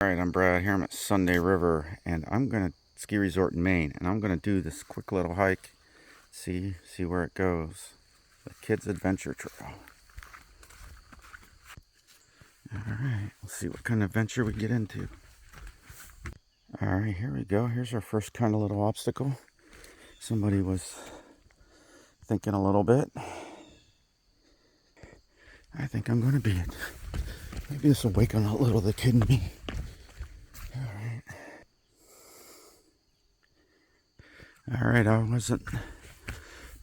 Alright, I'm Brad here. I'm at Sunday River and I'm gonna ski resort in Maine, and I'm gonna do this quick little hike. See where it goes. The Kids Adventure Trail. Alright, let's see what kind of adventure we get into. Alright, here we go. Here's our first kind of little obstacle. Somebody was thinking a little bit. I think I'm gonna be it. Maybe this will waken a little the kid in me. Alright, I wasn't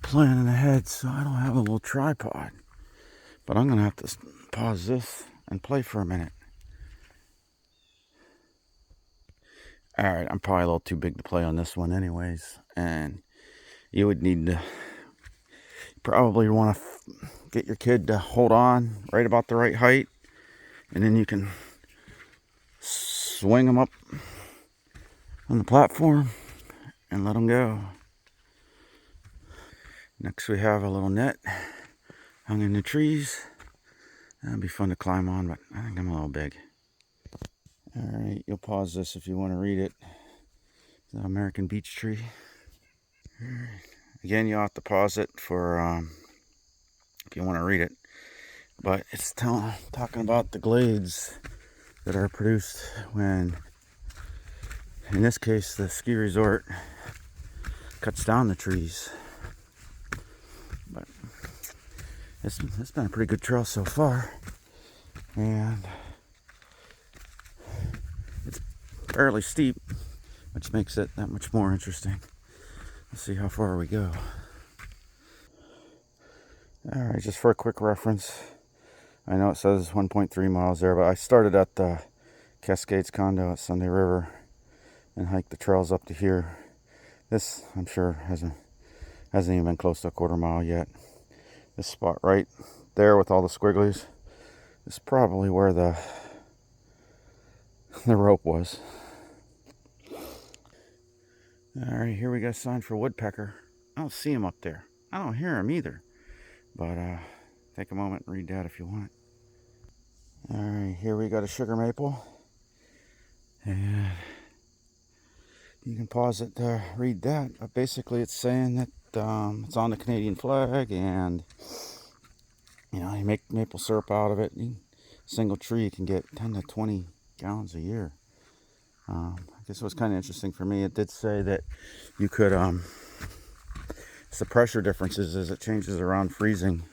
planning ahead, so I don't have a little tripod. But I'm gonna have to pause this and play for a minute. Alright, I'm probably a little too big to play on this one anyways. And you would need to probably want to get your kid to hold on right about the right height. And then you can swing them up on the platform and let them go. Next we have a little net hung in the trees. That'd be fun to climb on, but I think I'm a little big. Alright, you'll pause this if you want to read it. The American beech tree. Again, you'll have to pause it for if you want to read it. But it's talking about the glades that are produced when, in this case, the ski resort cuts down the trees. But it's been a pretty good trail so far, and it's fairly steep, which makes it that much more interesting. Let's see how far we go. Alright, just for a quick reference, I know it says 1.3 miles there, but I started at the Cascades condo at Sunday River and hiked the trails up to here. This, I'm sure, hasn't even been close to a quarter mile yet. This spot right there with all the squigglies is probably where the rope was. Alright, here we got a sign for woodpecker. I don't see him up there. I don't hear him either. But take a moment and read that if you want. Alright, here we got a sugar maple. And you can pause it to read that. But basically it's saying that it's on the Canadian flag, and you know, you make maple syrup out of it. Single tree, you can get 10 to 20 gallons a year. I guess it was kind of interesting for me. It did say that you could, it's the pressure differences as it changes around freezing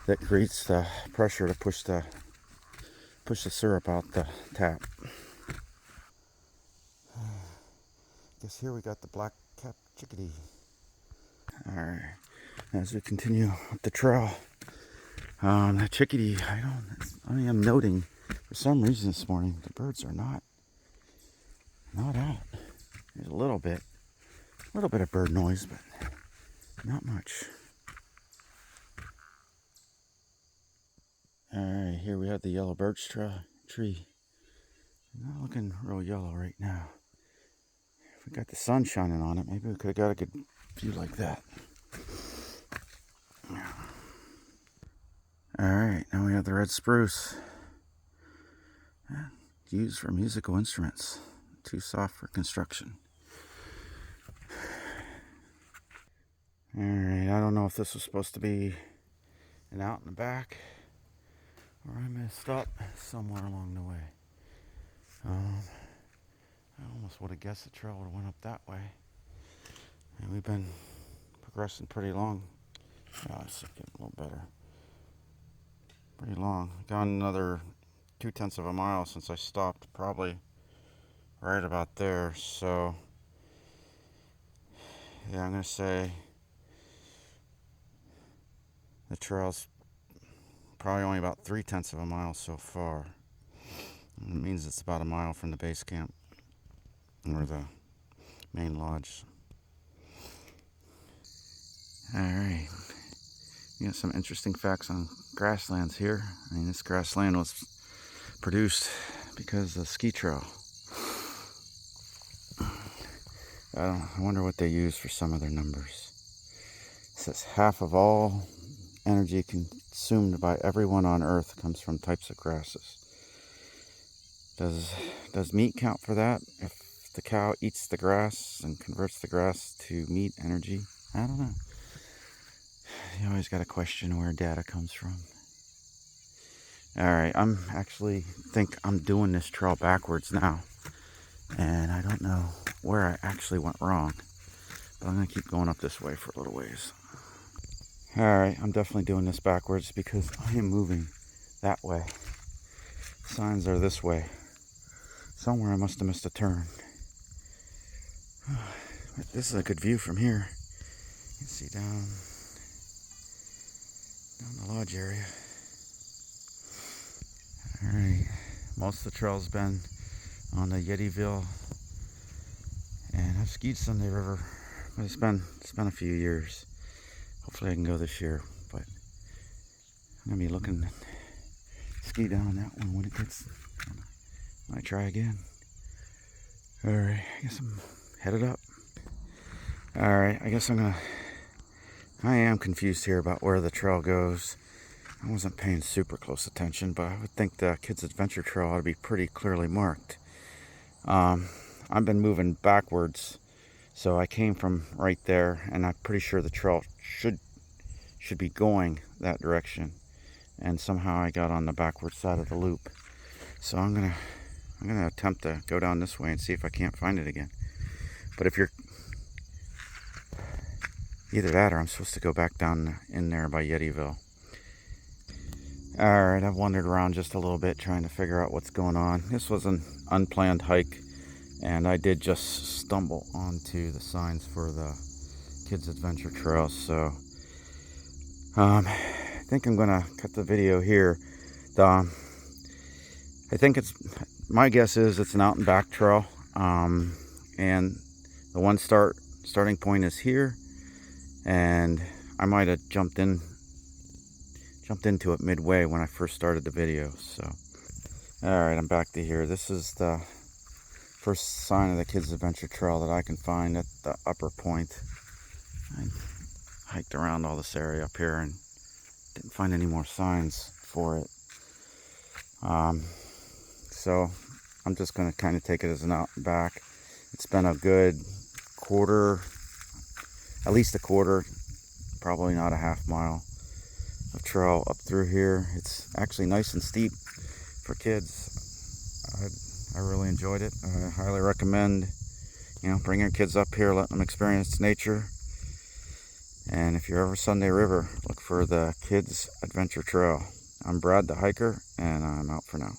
that creates the pressure to push the syrup out the tap. I guess here we got the black-capped chickadee. Alright, as we continue up the trail, the chickadee, I am noting for some reason this morning the birds are not out. There's a little bit of bird noise, but not much. Alright, here we have the yellow birch tree. Not looking real yellow right now. If we got the sun shining on it, maybe we could have got a good view like that. Alright, now we have the red spruce. Used for musical instruments. Too soft for construction. Alright, I don't know if this was supposed to be an out in the back, or I messed up somewhere along the way. I almost would have guessed the trail would have went up that way. And we've been progressing pretty long. Oh, it's getting a little better. Pretty long. Gone another 0.2 of a mile since I stopped, probably right about there. So yeah, I'm gonna say the trail's probably only about 0.3 of a mile so far. It means it's about a mile from the base camp or the main lodge. Alright, you got some interesting facts on grasslands here. I mean, this grassland was produced because of the ski trail. I wonder what they use for some of their numbers. It says half of all energy consumed by everyone on Earth comes from types of grasses. Does meat count for that? If the cow eats the grass and converts the grass to meat energy? I don't know. You always got to question where data comes from. Alright, I'm actually think I'm doing this trail backwards now. And I don't know where I actually went wrong. But I'm going to keep going up this way for a little ways. Alright, I'm definitely doing this backwards because I am moving that way. Signs are this way. Somewhere I must have missed a turn. This is a good view from here. You can see down the lodge area. Alright, most of the trail's been on the Yetiville, and I've skied Sunday River, but it's been a few years. Hopefully I can go this year, but I'm gonna be looking to ski down that one when I try again. Alright, I guess I'm headed up. Alright, I am confused here about where the trail goes. I wasn't paying super close attention, but I would think the Kids Adventure Trail ought to be pretty clearly marked. I've been moving backwards, so I came from right there, and I'm pretty sure the trail should be going that direction. And somehow I got on the backward side of the loop. So I'm gonna attempt to go down this way and see if I can't find it again. But if you're either that or I'm supposed to go back down in there by Yetiville. Alright, I've wandered around just a little bit trying to figure out what's going on. This was an unplanned hike, and I did just stumble onto the signs for the Kids Adventure Trail, so I think I'm gonna cut the video here. I think my guess is it's an out and back trail, and the one starting point is here, and I might have jumped into it midway when I first started the video. So alright, I'm back to here. This is the first sign of the Kids Adventure Trail that I can find at the upper point. I hiked around all this area up here and didn't find any more signs for it. So I'm just going to kind of take it as an out and back. It's been a good quarter, at least a quarter, probably not a half mile of trail up through here. It's actually nice and steep for kids. I really enjoyed it. I highly recommend, bring your kids up here, let them experience nature. And if you're ever Sunday River, look for the Kids Adventure Trail. I'm Brad the hiker, and I'm out for now.